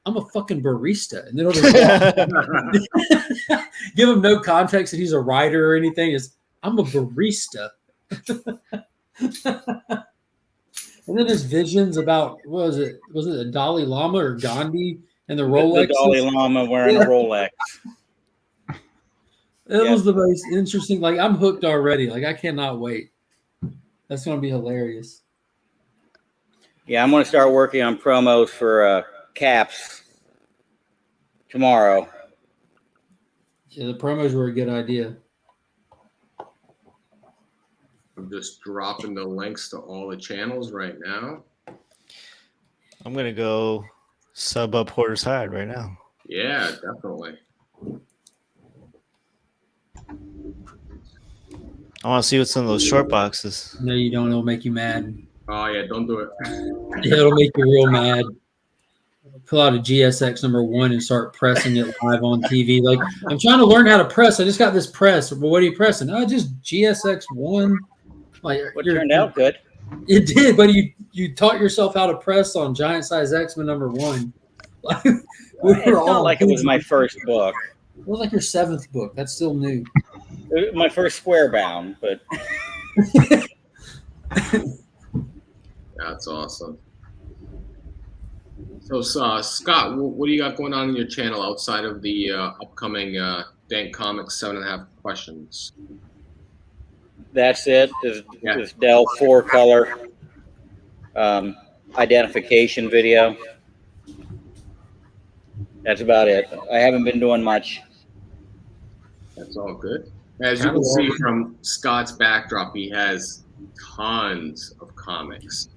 I'm a fucking barista. And then he'll just give him no context that he's a writer or anything. It's, I'm a barista. And then his visions about, what was it? Was it a Dalai Lama or Gandhi and the Rolex? The Dalai Lama wearing a Rolex. It was the most interesting. Like, I'm hooked already. Like, I cannot wait. That's going to be hilarious. Yeah, I'm going to start working on promos for Caps tomorrow. Yeah, the promos were a good idea. I'm just dropping the links to all the channels right now. I'm gonna go sub up Hoarder's Hide right now. Yeah, definitely. I want to see what's in those short boxes. No, you don't. It'll make you mad. Oh, yeah, don't do it. Yeah, it'll make you real mad. Pull out a GSX #1 and start pressing it live on TV. Like, I'm trying to learn how to press. I just got this press. Well, what are you pressing? Oh, just GSX1. Like, What turned out good. It did, but you taught yourself how to press on Giant Size X-Men #1. Like, It's not like it was my first book. It was like your 7th book. That's still new. My first square bound, but That's awesome. So, Scott, what do you got going on in your channel outside of the upcoming Dank Comics 7.5 questions? That's it. Yeah. This Dell 4-color identification video. That's about it. I haven't been doing much. That's all good. As you can see from Scott's backdrop, he has tons of comics.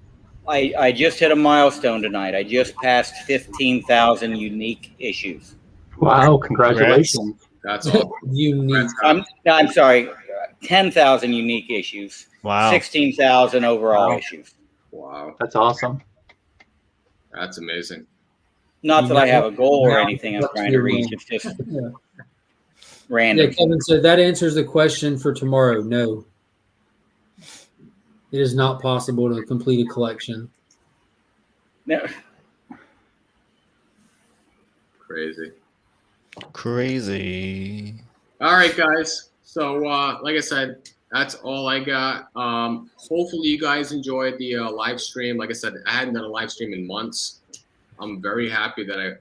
I just hit a milestone tonight. I just passed 15,000 unique issues. Wow, congratulations. That's all. Unique. I'm sorry, 10,000 unique issues. Wow. 16,000 overall issues. Wow, That's awesome. that's amazing. Not that I have a goal or anything I'm trying to reach. It's just Yeah. random. Yeah, Kevin said that answers the question for tomorrow. No. It is not possible to complete a collection. No. Crazy. Crazy. All right, guys. So, like I said, that's all I got. Hopefully, you guys enjoyed the live stream. Like I said, I hadn't done a live stream in months. I'm very happy that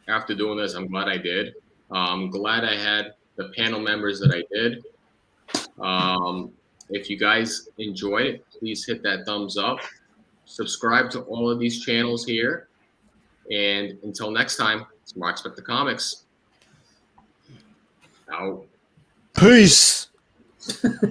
after doing this, I'm glad I did. I'm glad I had the panel members that I did. If you guys enjoyed it, please hit that thumbs up. Subscribe to all of these channels here. And until next time, it's Mark Expect the Comics. Out. Peace.